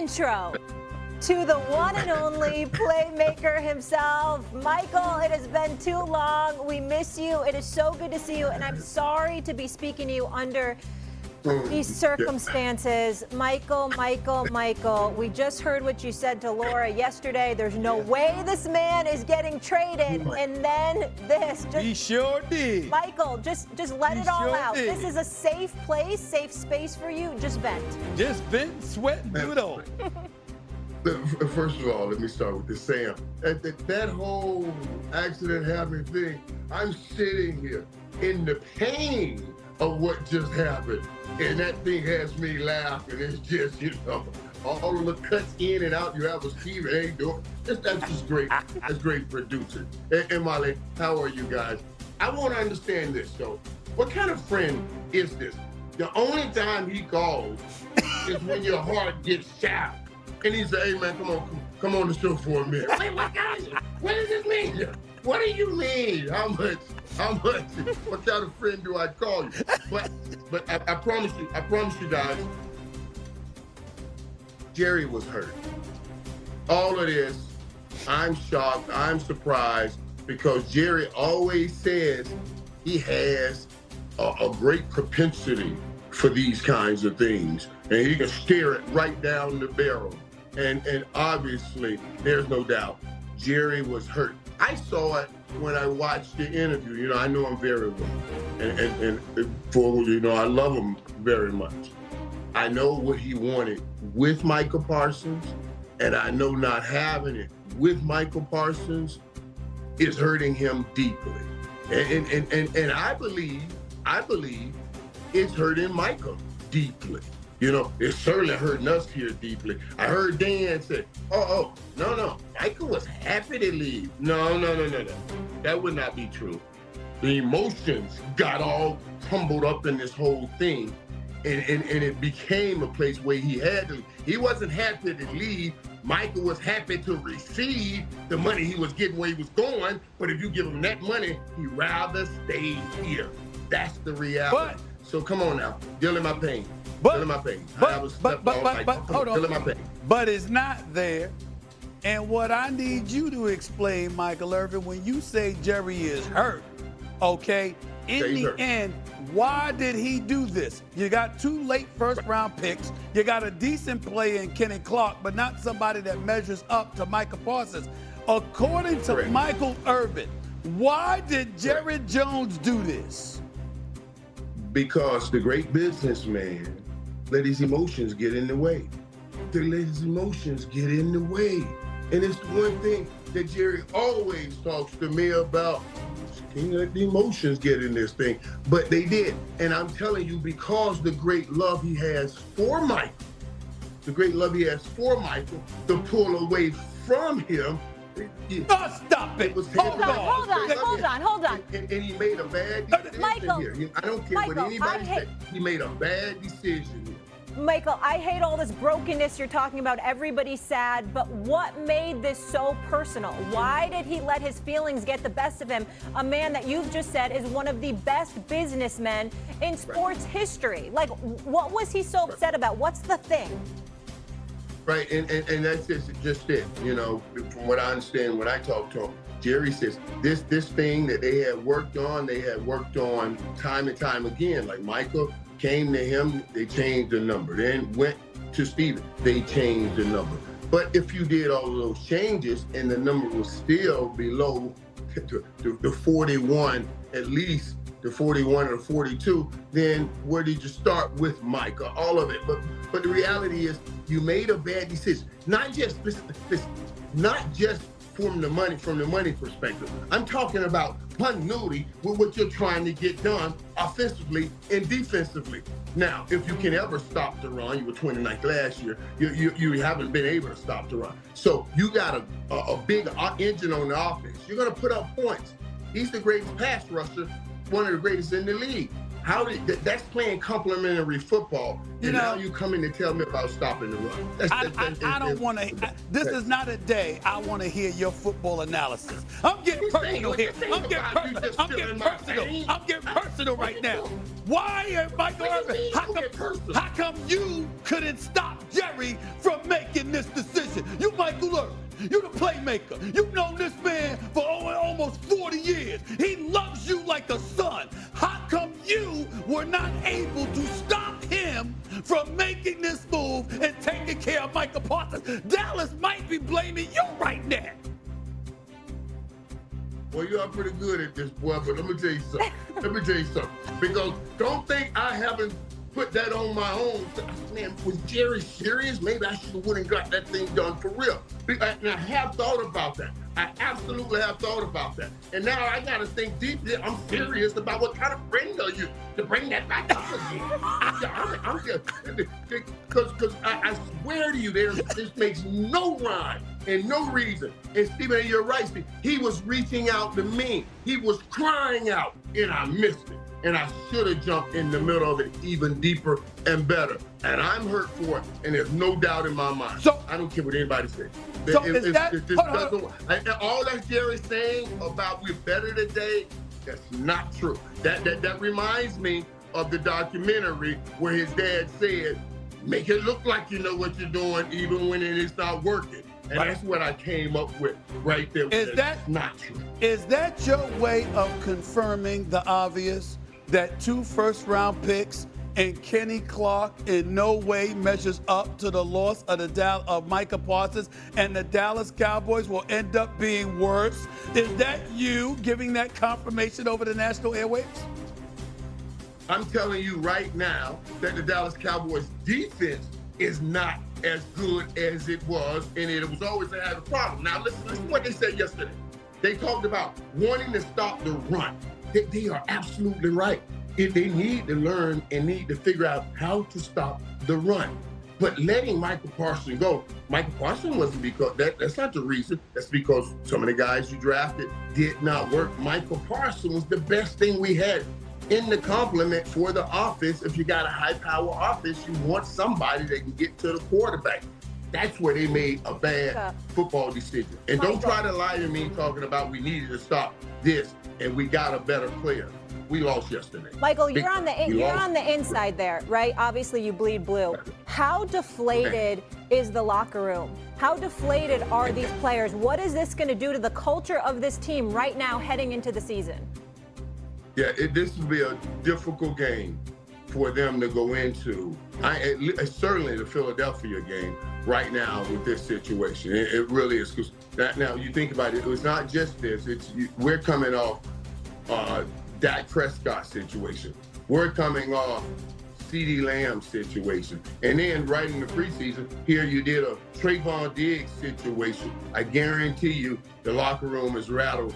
intro to the one and only playmaker himself. Michael, it has been too long. We miss you. It is so good to see you, and I'm sorry to be speaking to you under these circumstances. Michael, we just heard what you said to Laura yesterday. There's no way this man is getting traded. And then this. He sure did. Michael, just let it all out. This is a safe place, safe space for you. Just vent. Just vent, sweat, and do it all. First of all, let me start with this, Sam. That whole accident happening thing, I'm sitting here in the pain of what just happened. And that thing has me laughing. It's just, all of the cuts in and out. You have a Steve, it ain't doing. That's just great. That's great producing. And Molly, how are you guys? I want to understand this, though. What kind of friend is this? The only time he calls is when your heart gets sharp. And he said, hey, man, come on the show for a minute. Wait, what does this mean? What do you mean? How much? What kind of friend do I call you? But I promise you guys, Jerry was hurt. All of this, I'm shocked, I'm surprised, because Jerry always says he has a great propensity for these kinds of things. And he can stare it right down the barrel. And obviously, there's no doubt, Jerry was hurt. I saw it when I watched the interview. I know him very well. And I love him very much. I know what he wanted with Micah Parsons, and I know not having it with Micah Parsons is hurting him deeply. And I believe it's hurting Micah deeply. It's certainly hurting us here deeply. I heard Dan say, no. Micah was happy to leave. No. That would not be true. The emotions got all tumbled up in this whole thing. And it became a place where he had to. He wasn't happy to leave. Micah was happy to receive the money he was getting where he was going. But if you give him that money, he'd rather stay here. That's the reality. So come on now, deal in my pain. But it's not there. And what I need you to explain, Michael Irvin, when you say Jerry is hurt, okay, in the end, why did he do this? You got 2 late first-round picks. You got a decent player in Kenny Clark, but not somebody that measures up to Micah Parsons. According to Michael Irvin, why did Jerry Jones do this? Because the great businessman let his emotions get in the way. And it's the one thing that Jerry always talks to me about. Can't let the emotions get in this thing. But they did. And I'm telling you, because the great love he has for Michael, to pull away from him. Stop it. Hold on. And he made a bad decision Michael, here. I don't care what anybody says. He made a bad decision here. Michael, I hate all this brokenness you're talking about. Everybody's sad, but what made this so personal? Why did he let his feelings get the best of him? A man that you've just said is one of the best businessmen in sports history. Like, what was he so upset about? What's the thing? Right, and that's just it. From what I understand, when I talk to him, Jerry says this thing that they had worked on time and time again. Like Michael came to him, they changed the number. Then went to Steven, they changed the number. But if you did all of those changes and the number was still below the 41, at least the 41 or 42, then where did you start with Micah? All of it. But the reality is you made a bad decision. Not just from the money perspective. I'm talking about continuity with what you're trying to get done offensively and defensively. Now, if you can ever stop the run, you were 29th last year, you haven't been able to stop the run. So you got a big engine on the offense. You're going to put up points. He's the greatest pass rusher, one of the greatest in the league. That's playing complementary football. Now you come in to tell me about stopping the run. I don't want to. This is not a day I want to hear your football analysis. I'm getting personal here. I'm getting personal right now. Why, Michael Irvin? How come you couldn't stop Jerry from from making this decision. You Michael Irvin. You the playmaker. You've known this man for almost 40 years. He loves you like a son. How come you were not able to stop him from making this move and taking care of Micah Parsons? Dallas might be blaming you right now. Well, you are pretty good at this, boy, but let me tell you something. Because don't think I haven't put that on my own. Man, was Jerry serious? Maybe I should have went and got that thing done for real. And I have thought about that. I absolutely have thought about that. And now I got to think deeply. I'm serious about what kind of friend are you to bring that back up again. I'm just, because I swear to you, this makes no rhyme and no reason. And Stephen, you're right, Steve. He was reaching out to me. He was crying out, and I missed it. And I should have jumped in the middle of it even deeper and better. And I'm hurt for it, and there's no doubt in my mind. So I don't care what anybody says. So is that, all that Jerry's saying about we're better today, that's not true. That reminds me of the documentary where his dad said, make it look like you know what you're doing even when it is not working. And that's what I came up with right there. Is that not true? Is that your way of confirming the obvious? That 2 first-round picks and Kenny Clark in no way measures up to the loss of Micah Parsons, and the Dallas Cowboys will end up being worse? Is that you giving that confirmation over the national airwaves? I'm telling you right now that the Dallas Cowboys defense is not as good as it was, and it was always a had a problem. Now listen to what they said yesterday. They talked about wanting to stop the run. They are absolutely right. They need to learn and need to figure out how to stop the run. But letting Micah Parsons go, Micah Parsons wasn't because that's not the reason. That's because some of the guys you drafted did not work. Micah Parsons was the best thing we had in the complement for the offense. If you got a high-power offense, you want somebody that can get to the quarterback. That's where they made a bad football decision. And don't try to lie to me talking about we needed to stop this and we got a better player. We lost yesterday. Michael, you're on the inside there, right? Obviously, you bleed blue. How deflated is the locker room? How deflated are these players? What is this going to do to the culture of this team right now heading into the season? Yeah, this will be a difficult game for them to go into. Certainly the Philadelphia game right now with this situation. It really is. Because now you think about it, it's not just this. We're coming off Dak Prescott situation. We're coming off CeeDee Lamb situation. And then right in the preseason, here you did a Trayvon Diggs situation. I guarantee you the locker room is rattled